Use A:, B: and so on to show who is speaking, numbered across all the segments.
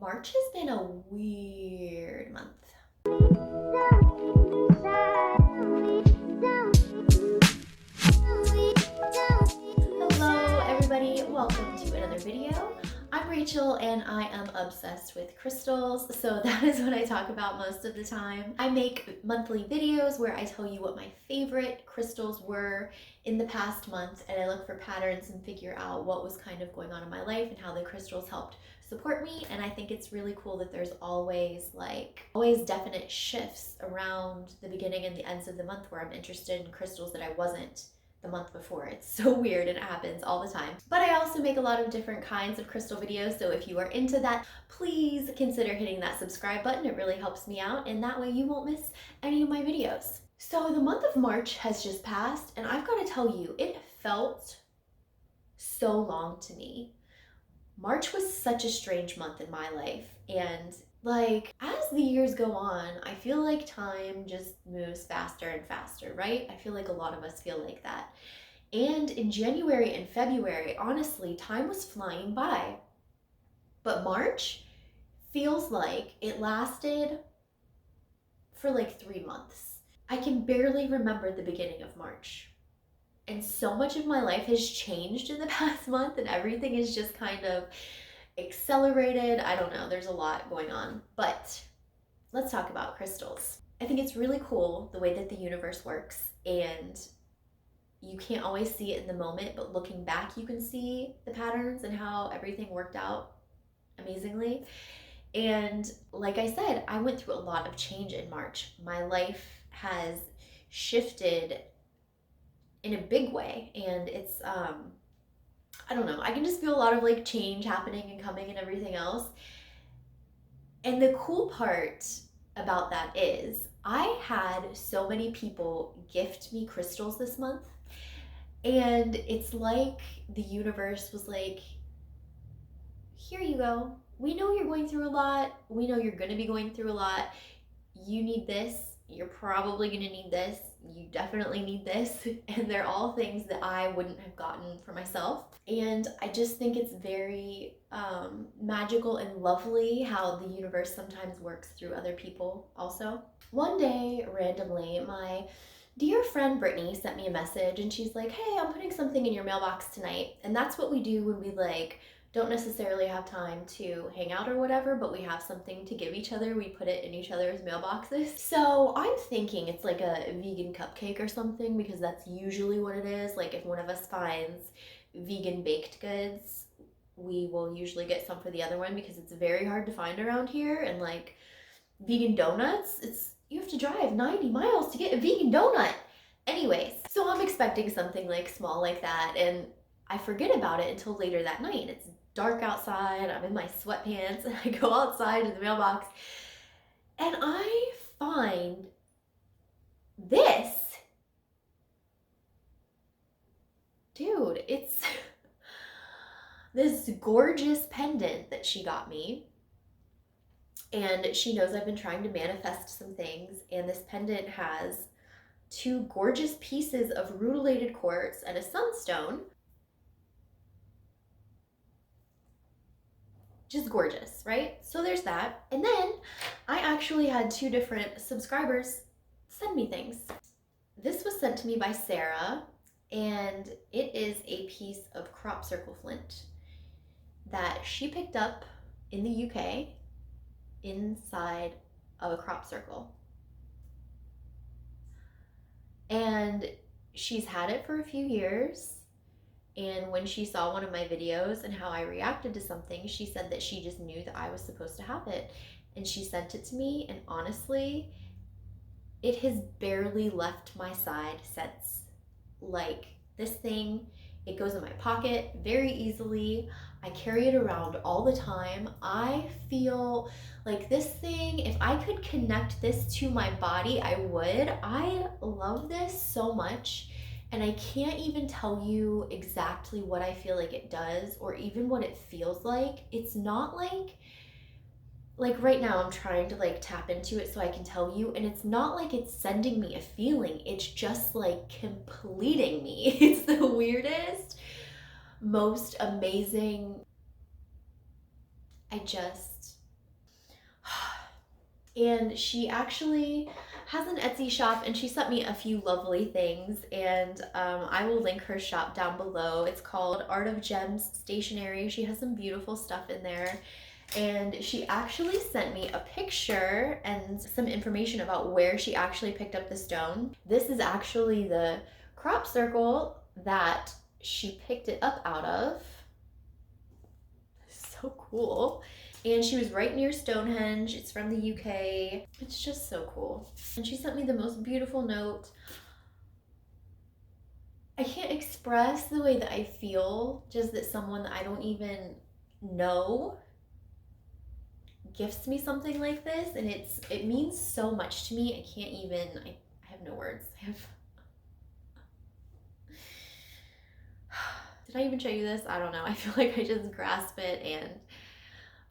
A: March has been a weird month. Hello everybody, welcome to another video. I'm Rachel and I am obsessed with crystals, so that is what I talk about most of the time. I make monthly videos where I tell you what my favorite crystals were in the past month, and I look for patterns and figure out what was kind of going on in my life and how the crystals helped support me. And I think it's really cool that there's always definite shifts around the beginning and the ends of the month where I'm interested in crystals that I wasn't the month before. It's so weird and it happens all the time. But I also make a lot of different kinds of crystal videos, so if you are into that, please consider hitting that subscribe button. It really helps me out, and that way you won't miss any of my videos. So the month of March has just passed, and I've got to tell you, it felt so long to me. March was such a strange month in my life, and as the years go on, I feel like time just moves faster and faster, right? I feel like a lot of us feel like that. And in January and February, honestly, time was flying by. But March feels like it lasted for like 3 months. I can barely remember the beginning of March. And so much of my life has changed in the past month, and everything is just kind of accelerated. I don't know, there's a lot going on. But let's talk about crystals. I think it's really cool the way that the universe works, and you can't always see it in the moment, but looking back you can see the patterns and how everything worked out amazingly. And like I said, I went through a lot of change in March. My life has shifted in a big way, and it's I don't know, I can just feel a lot of like change happening and coming and everything else. And the cool part about that is I had so many people gift me crystals this month, and it's like the universe was like, here you go. We know you're going through a lot. We know you're going to be going through a lot. You need this. You're probably going to need this. You definitely need this. And they're all things that I wouldn't have gotten for myself. And I just think it's very magical and lovely how the universe sometimes works through other people also. One day, randomly, my dear friend Brittany sent me a message, and she's like, hey, I'm putting something in your mailbox tonight. And that's what we do when we don't necessarily have time to hang out or whatever, but we have something to give each other. We put it in each other's mailboxes. So I'm thinking it's like a vegan cupcake or something, because that's usually what it is. Like if one of us finds vegan baked goods, we will usually get some for the other one, because it's very hard to find around here. And like vegan donuts, you have to drive 90 miles to get a vegan donut. Anyways, so I'm expecting something like small like that, and I forget about it until later that night. It's dark outside, I'm in my sweatpants, and I go outside to the mailbox, and I find this. Dude, it's this gorgeous pendant that she got me, and she knows I've been trying to manifest some things, and this pendant has 2 gorgeous pieces of rutilated quartz and a sunstone. Just gorgeous, right? So there's that. And then I actually had 2 different subscribers send me things. This was sent to me by Sarah, and it is a piece of crop circle flint that she picked up in the UK inside of a crop circle. And she's had it for a few years. And when she saw one of my videos and how I reacted to something, she said that she just knew that I was supposed to have it. And she sent it to me, and honestly, it has barely left my side since. Like, this thing, it goes in my pocket very easily. I carry it around all the time. I feel like this thing, if I could connect this to my body, I would. I love this so much. And I can't even tell you exactly what I feel like it does, or even what it feels like. It's not like right now I'm trying to tap into it so I can tell you, and it's not like it's sending me a feeling. It's just like completing me. It's the weirdest, most amazing. I just And she actually has an Etsy shop, and she sent me a few lovely things, and I will link her shop down below. It's called Art of Gems Stationery. She has some beautiful stuff in there. And she actually sent me a picture and some information about where she actually picked up the stone. This is actually the crop circle that she picked it up out of. So cool. And she was right near Stonehenge. It's from the UK. It's just so cool. And she sent me the most beautiful note. I can't express the way that I feel, just that someone that I don't even know gifts me something like this, and it means so much to me. I have no words. Did I even show you this? I don't know. I feel like I just grasp it, and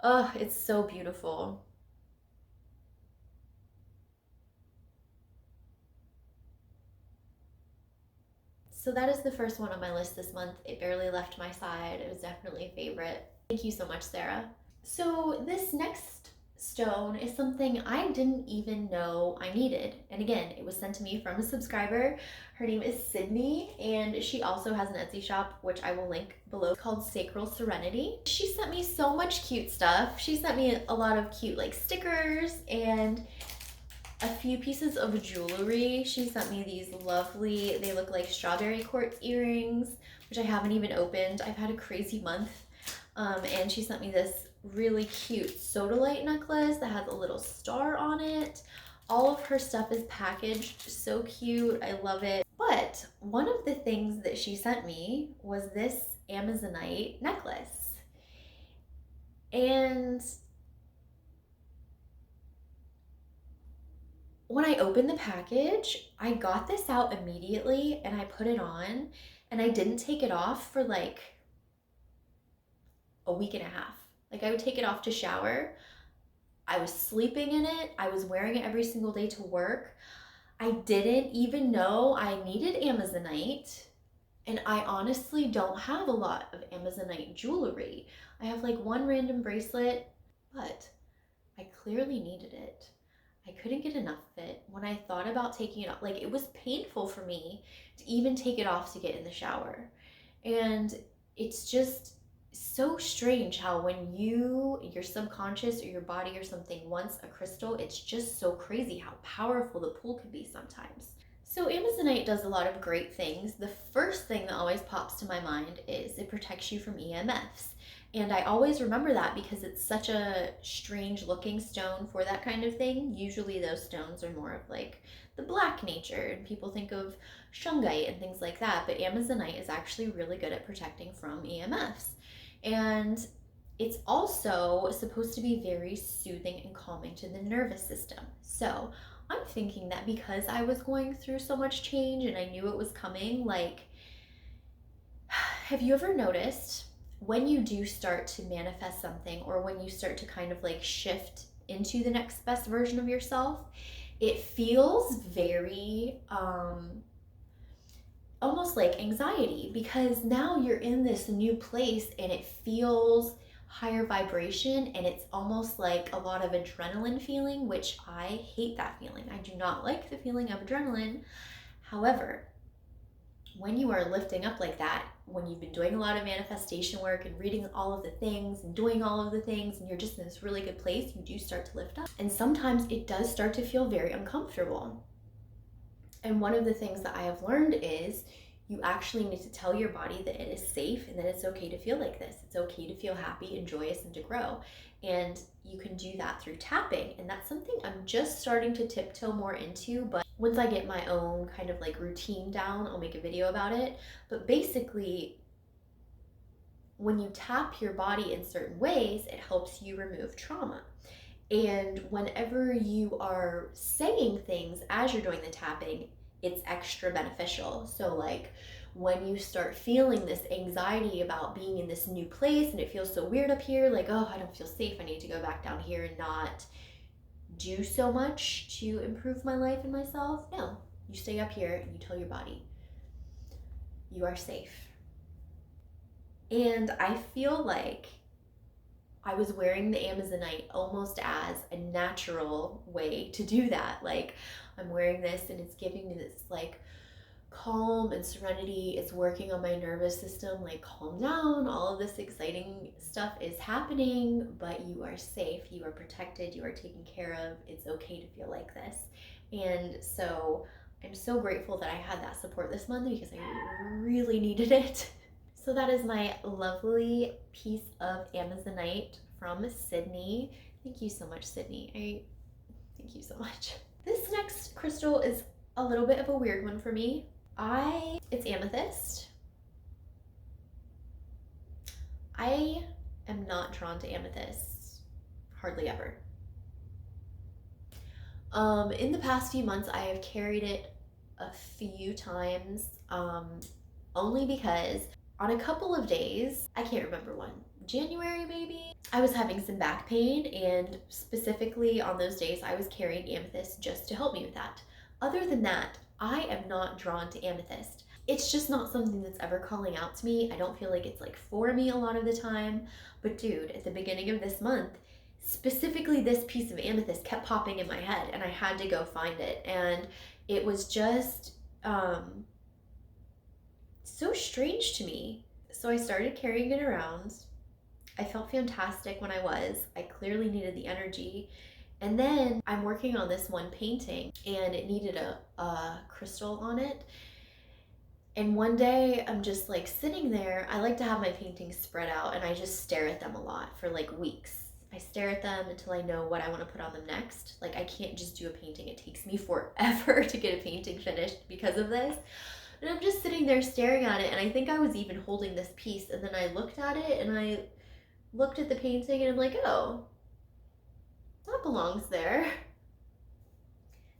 A: oh, it's so beautiful. So that is the first one on my list this month. It barely left my side. It was definitely a favorite. Thank you so much, Sarah. So this next stone is something I didn't even know I needed. And again, it was sent to me from a subscriber. Her name is Sydney, and she also has an Etsy shop, which I will link below, called Sacral Serenity. She sent me so much cute stuff. She sent me a lot of cute like stickers and a few pieces of jewelry. She sent me these lovely, they look like strawberry quartz earrings, which I haven't even opened. I've had a crazy month. And she sent me this really cute sodalite necklace that has a little star on it. All of her stuff is packaged so cute. I love it. But one of the things that she sent me was this Amazonite necklace. And when I opened the package, I got this out immediately and I put it on, and I didn't take it off for like a week and a half. Like, I would take it off to shower. I was sleeping in it. I was wearing it every single day to work. I didn't even know I needed Amazonite. And I honestly don't have a lot of Amazonite jewelry. I have like one random bracelet, but I clearly needed it. I couldn't get enough of it. When I thought about taking it off, like, it was painful for me to even take it off to get in the shower. And it's just so strange how when your subconscious or your body or something wants a crystal, it's just so crazy how powerful the pull can be sometimes. So Amazonite does a lot of great things. The first thing that always pops to my mind is it protects you from EMFs. And I always remember that because it's such a strange looking stone for that kind of thing. Usually those stones are more of like the black nature, and people think of shungite and things like that. But Amazonite is actually really good at protecting from EMFs. And it's also supposed to be very soothing and calming to the nervous system. So I'm thinking that because I was going through so much change and I knew it was coming, like, have you ever noticed when you do start to manifest something, or when you start to kind of like shift into the next best version of yourself, it feels very almost like anxiety, because now you're in this new place and it feels higher vibration, and it's almost like a lot of adrenaline feeling, which I hate that feeling. I do not like the feeling of adrenaline. However, when you are lifting up like that, when you've been doing a lot of manifestation work and reading all of the things and doing all of the things, and you're just in this really good place, you do start to lift up. And sometimes it does start to feel very uncomfortable. And one of the things that I have learned is you actually need to tell your body that it is safe and that it's okay to feel like this. It's okay to feel happy and joyous and to grow. And you can do that through tapping. And that's something I'm just starting to tiptoe more into. But once I get my own kind of like routine down, I'll make a video about it. But basically, when you tap your body in certain ways, it helps you remove trauma. And whenever you are saying things as you're doing the tapping, it's extra beneficial. So like when you start feeling this anxiety about being in this new place and it feels so weird up here, like, oh, I don't feel safe, I need to go back down here and not do so much to improve my life and myself. No, you stay up here and you tell your body, you are safe. And I feel like I was wearing the Amazonite almost as a natural way to do that. Like, I'm wearing this and it's giving me this like calm and serenity. It's working on my nervous system, like, calm down. All of this exciting stuff is happening, but you are safe, you are protected, you are taken care of. It's okay to feel like this. And so I'm so grateful that I had that support this month because I really needed it. So that is my lovely piece of Amazonite from Sydney. Thank you so much, Sydney. Thank you so much. This next crystal is a little bit of a weird one for me. It's Amethyst. I am not drawn to amethyst, hardly ever. In the past few months, I have carried it a few times, only because on a couple of days, I can't remember when, January maybe, I was having some back pain, and specifically on those days, I was carrying amethyst just to help me with that. Other than that, I am not drawn to amethyst. It's just not something that's ever calling out to me. I don't feel like it's like for me a lot of the time. But dude, at the beginning of this month, specifically this piece of amethyst kept popping in my head and I had to go find it. And it was just so strange to me. So I started carrying it around. I felt fantastic when I was. I clearly needed the energy. And then I'm working on this one painting and it needed a crystal on it. And one day I'm just like sitting there. I like to have my paintings spread out and I just stare at them a lot for like weeks. I stare at them until I know what I want to put on them next. Like, I can't just do a painting. It takes me forever to get a painting finished because of this. And I'm just sitting there staring at it, and I think I was even holding this piece, and then I looked at it and I looked at the painting and I'm like, oh, that belongs there.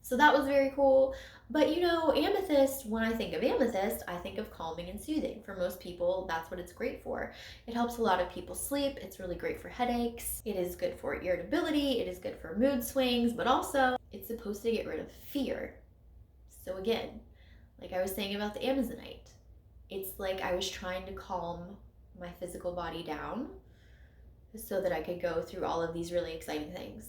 A: So that was very cool. But you know, amethyst, when I think of amethyst, I think of calming and soothing. For most people, that's what it's great for. It helps a lot of people sleep. It's really great for headaches. It is good for irritability. It is good for mood swings, but also it's supposed to get rid of fear. So again, like I was saying about the Amazonite, it's like I was trying to calm my physical body down so that I could go through all of these really exciting things.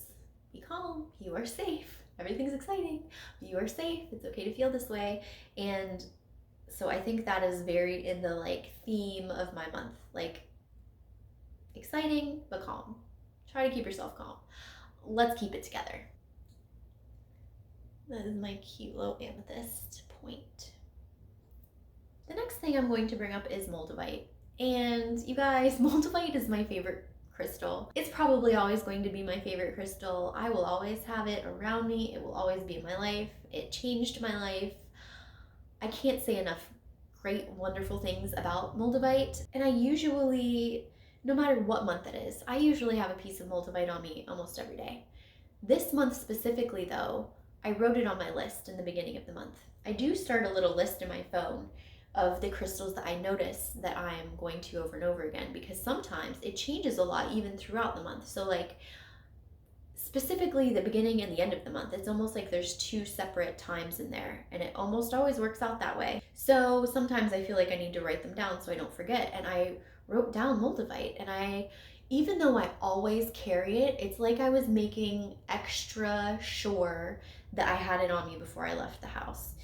A: Be calm, you are safe. Everything's exciting. You are safe. It's okay to feel this way. And so I think that is very in the like theme of my month. Like, exciting but calm. Try to keep yourself calm. Let's keep it together. That is my cute little amethyst point. The next thing I'm going to bring up is Moldavite. And you guys, Moldavite is my favorite crystal. It's probably always going to be my favorite crystal. I will always have it around me. It will always be in my life. It changed my life. I can't say enough great, wonderful things about Moldavite. And I usually, no matter what month it is, I usually have a piece of Moldavite on me almost every day. This month specifically though, I wrote it on my list in the beginning of the month. I do start a little list in my phone of the crystals that I notice that I'm going to over and over again, because sometimes it changes a lot even throughout the month. So like specifically the beginning and the end of the month, it's almost like there's two separate times in there, and it almost always works out that way. So sometimes I feel like I need to write them down so I don't forget, and I wrote down Moldavite, and even though I always carry it, it's like I was making extra sure that I had it on me before I left the house.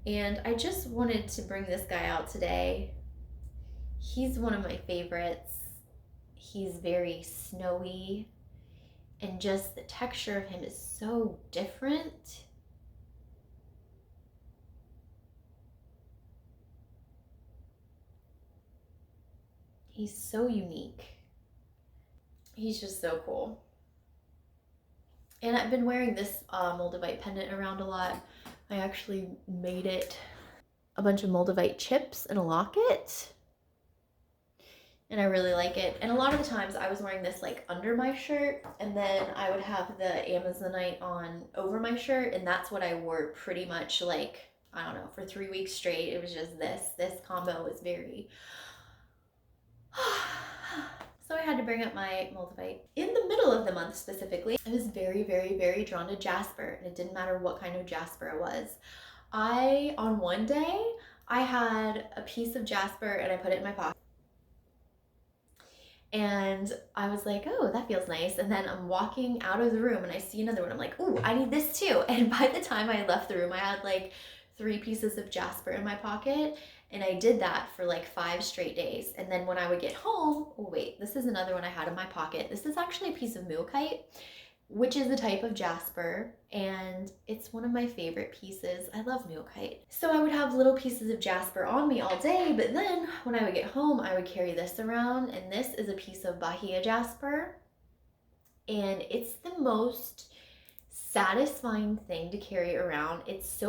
A: And I just wanted to bring this guy out today. He's one of my favorites. He's very snowy, and just the texture of him is so different. He's so unique. He's just so cool. And I've been wearing this Moldavite pendant around a lot. I actually made it a bunch of Moldavite chips in a locket, and I really like it. And a lot of the times I was wearing this like under my shirt, and then I would have the Amazonite on over my shirt, and that's what I wore pretty much like, I don't know, for 3 weeks straight. It was just this combo was very so I had to bring up my Moldavite. In the middle of the month specifically, I was very, very, very drawn to Jasper, and it didn't matter what kind of Jasper it was. On one day, I had a piece of Jasper and I put it in my pocket. And I was like, oh, that feels nice. And then I'm walking out of the room and I see another one. I'm like, ooh, I need this too. And by the time I left the room, I had like 3 pieces of Jasper in my pocket. And I did that for like 5 straight days. And then when I would get home, oh wait, this is another one I had in my pocket. This is actually a piece of mookaite, which is a type of jasper, and it's one of my favorite pieces. I love mookaite. So I would have little pieces of jasper on me all day, but then when I would get home, I would carry this around, and this is a piece of Bahia jasper, and it's the most satisfying thing to carry around. It's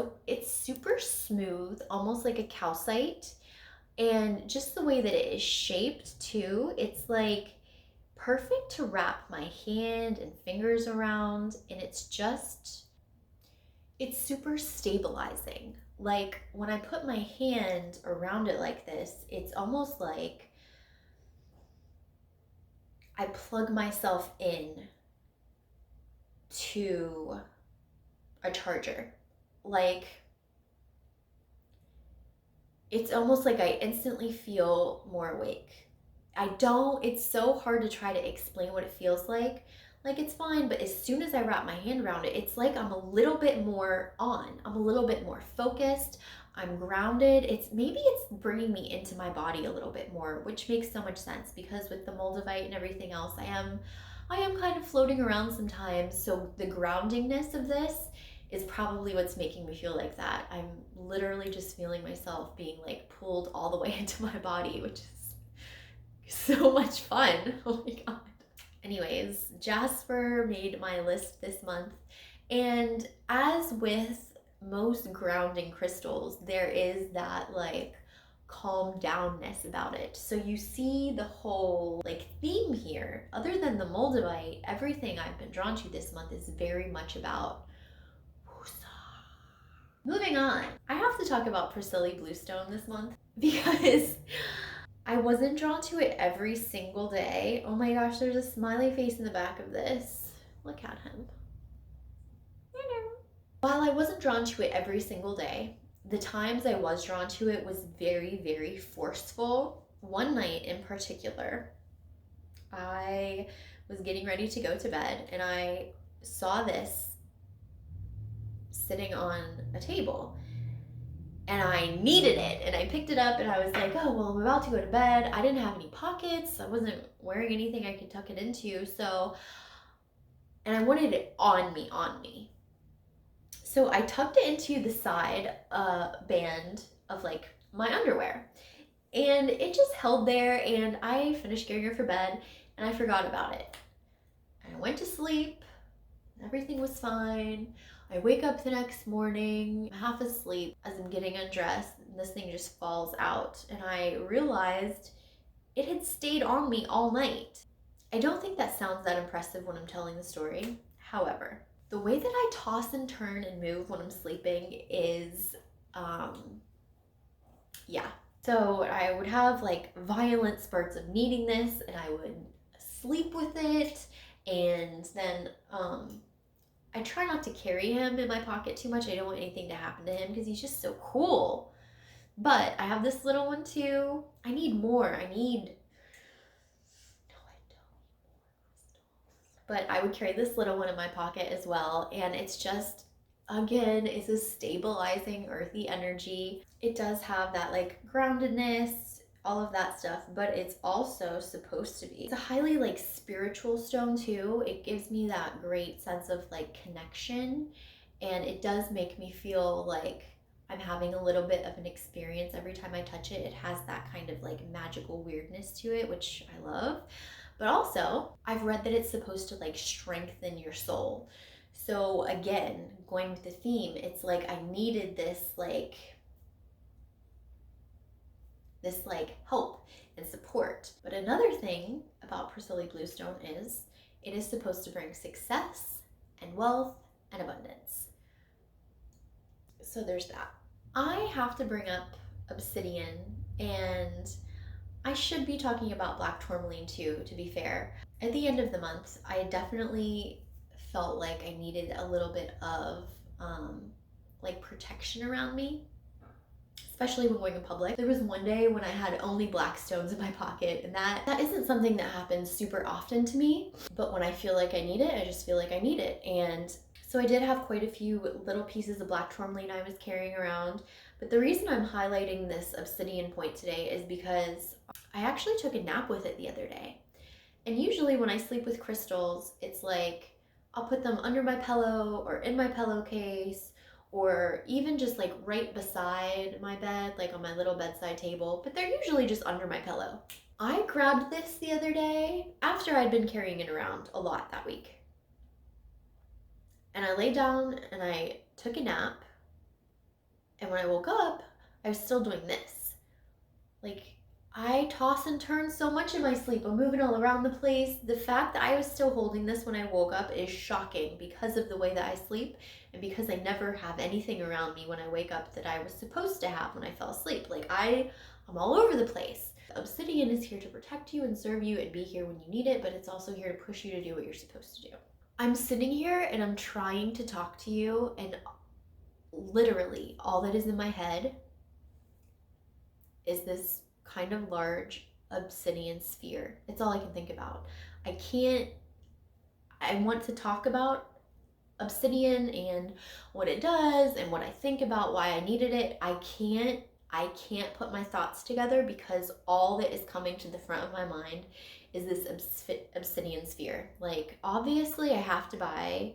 A: super smooth, almost like a calcite, and just the way that it is shaped too, it's like perfect to wrap my hand and fingers around, and it's super stabilizing. Like when I put my hand around it like this, it's almost like I plug myself in to a charger. Like it's almost like I instantly feel more awake. It's so hard to try to explain what it feels like. Like it's fine, but as soon as I wrap my hand around it, it's like I'm a little bit more on. I'm a little bit more focused. I'm grounded. Maybe it's bringing me into my body a little bit more, which makes so much sense because with the Moldavite and everything else, I am kind of floating around sometimes. So the groundingness of this is probably what's making me feel like that. I'm literally just feeling myself being like pulled all the way into my body, which is so much fun. Oh my god. Anyways, Jasper made my list this month, and as with most grounding crystals, there is that like calm downness about it. So you see the whole like theme here. Other than the Moldavite, everything I've been drawn to this month is very much about woosah. Moving on, I have to talk about Preseli Bluestone this month because I wasn't drawn to it every single day. Oh my gosh, there's a smiley face in the back of this. Look at him. While I wasn't drawn to it every single day, the times I was drawn to it was very, very forceful. One night in particular, I was getting ready to go to bed and I saw this sitting on a table. And I needed it, and I picked it up and I was like, oh, well, I'm about to go to bed. I didn't have any pockets. I wasn't wearing anything I could tuck it into. And I wanted it on me. So I tucked it into the side band of like my underwear. And it just held there, and I finished getting her for bed and I forgot about it. And I went to sleep. Everything was fine. I wake up the next morning, half asleep as I'm getting undressed, and this thing just falls out. And I realized it had stayed on me all night. I don't think that sounds that impressive when I'm telling the story. However, the way that I toss and turn and move when I'm sleeping is, yeah. So I would have like violent spurts of needing this, and I would sleep with it, and then, I try not to carry him in my pocket too much. I don't want anything to happen to him because he's just so cool. But I have this little one too. I need more. No, I don't need more crystals. But I would carry this little one in my pocket as well. And it's just, again, it's a stabilizing earthy energy. It does have that like groundedness, all of that stuff, but it's also supposed to be. It's a highly like spiritual stone too. It gives me that great sense of like connection, and it does make me feel like I'm having a little bit of an experience every time I touch it. It has that kind of like magical weirdness to it, which I love. But also, I've read that it's supposed to like strengthen your soul. So again, going with the theme, it's like I needed this like help and support. But another thing about Preseli Bluestone is it is supposed to bring success and wealth and abundance. So there's that. I have to bring up Obsidian, and I should be talking about black tourmaline too, to be fair. At the end of the month, I definitely felt like I needed a little bit of like protection around me. especially when going in public. There was one day when I had only black stones in my pocket, and that isn't something that happens super often to me, but when I feel like I need it, I just feel like I need it. And so I did have quite a few little pieces of black tourmaline I was carrying around, but the reason I'm highlighting this obsidian point today is because I actually took a nap with it the other day. And usually when I sleep with crystals, it's like I'll put them under my pillow or in my pillowcase, or even just like right beside my bed, like on my little bedside table, but they're usually just under my pillow. I grabbed this the other day after I'd been carrying it around a lot that week. And I laid down and I took a nap. And when I woke up, I was still doing this. Like, I toss and turn so much in my sleep. I'm moving all around the place. The fact that I was still holding this when I woke up is shocking because of the way that I sleep and because I never have anything around me when I wake up that I was supposed to have when I fell asleep. Like I'm all over the place. Obsidian is here to protect you and serve you and be here when you need it, but it's also here to push you to do what you're supposed to do. I'm sitting here and I'm trying to talk to you, and literally all that is in my head is this kind of large obsidian sphere. It's all I can think about. I want to talk about obsidian and what it does and what I think about why I needed it. I can't put my thoughts together because all that is coming to the front of my mind is this obsidian sphere. Like, obviously I have to buy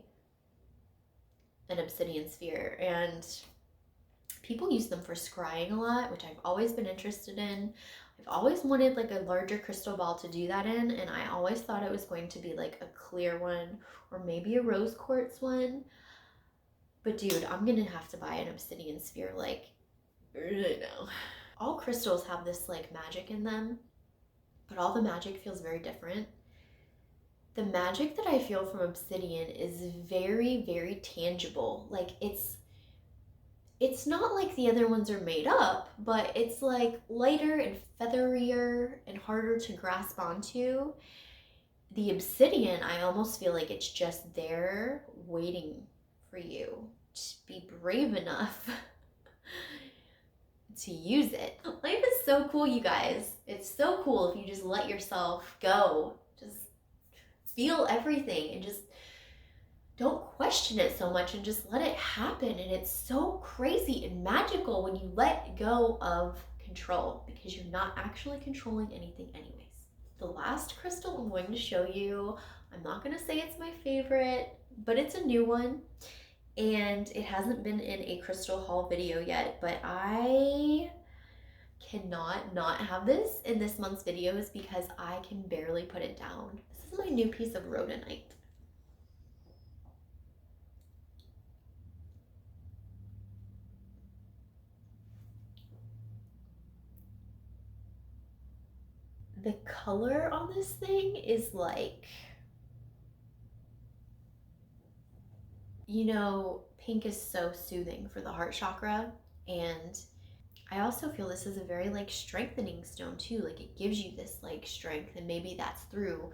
A: an obsidian sphere, and people use them for scrying a lot, which I've always been interested in. I've always wanted like a larger crystal ball to do that in, and I always thought it was going to be like a clear one or maybe a rose quartz one. But dude, I'm gonna have to buy an obsidian sphere, like, right now. All crystals have this like magic in them, but all the magic feels very different. The magic that I feel from obsidian is very, very tangible. Like, it's not like the other ones are made up, but it's like lighter and featherier and harder to grasp onto. The obsidian, I almost feel like it's just there waiting for you to be brave enough to use it. Life is so cool, you guys. It's so cool if you just let yourself go. Just feel everything and just don't question it so much and just let it happen. And it's so crazy and magical when you let go of control, because you're not actually controlling anything anyways. The last crystal I'm going to show you, I'm not going to say it's my favorite, but it's a new one. And it hasn't been in a crystal haul video yet, but I cannot not have this in this month's videos because I can barely put it down. This is my new piece of rhodonite. The color on this thing is like, you know, pink is so soothing for the heart chakra, and I also feel this is a very like strengthening stone too. Like, it gives you this like strength, and maybe that's through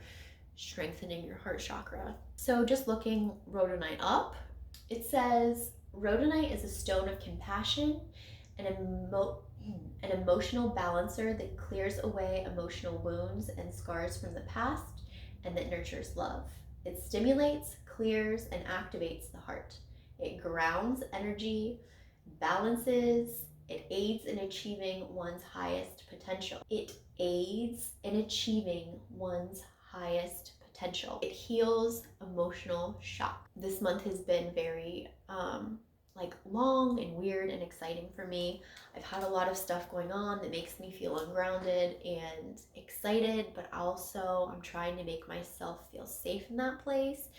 A: strengthening your heart chakra. So just looking rhodonite up, it says rhodonite is a stone of compassion and an emotional balancer that clears away emotional wounds and scars from the past and that nurtures love. It stimulates, clears, and activates the heart. It grounds energy, balances, it aids in achieving one's highest potential. It aids in achieving one's highest potential. It heals emotional shock. This month has been very like long and weird and exciting for me. I've had a lot of stuff going on that makes me feel ungrounded and excited, but also I'm trying to make myself feel safe in that place.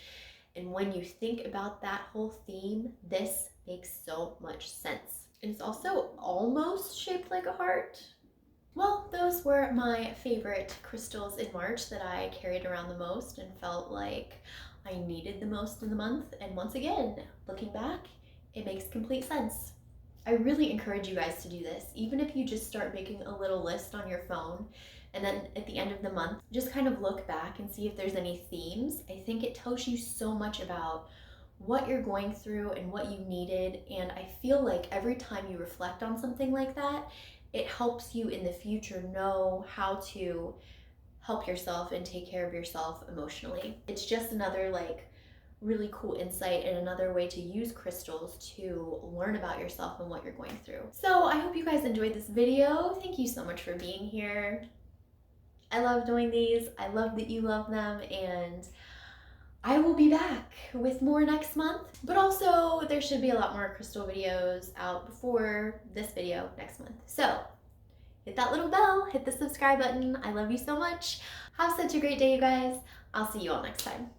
A: And when you think about that whole theme, this makes so much sense. And it's also almost shaped like a heart. Well, those were my favorite crystals in March that I carried around the most and felt like I needed the most in the month. And once again, looking back, it makes complete sense. I really encourage you guys to do this, even if you just start making a little list on your phone, and then at the end of the month, just kind of look back and see if there's any themes. I think it tells you so much about what you're going through and what you needed. And I feel like every time you reflect on something like that, it helps you in the future know how to help yourself and take care of yourself emotionally. It's just another like really cool insight and another way to use crystals to learn about yourself and what you're going through. So I hope you guys enjoyed this video. Thank you so much for being here. I love doing these. I love that you love them, and I will be back with more next month, but also there should be a lot more crystal videos out before this video next month. So hit that little bell, hit the subscribe button. I love you so much. Have such a great day, you guys. I'll see you all next time.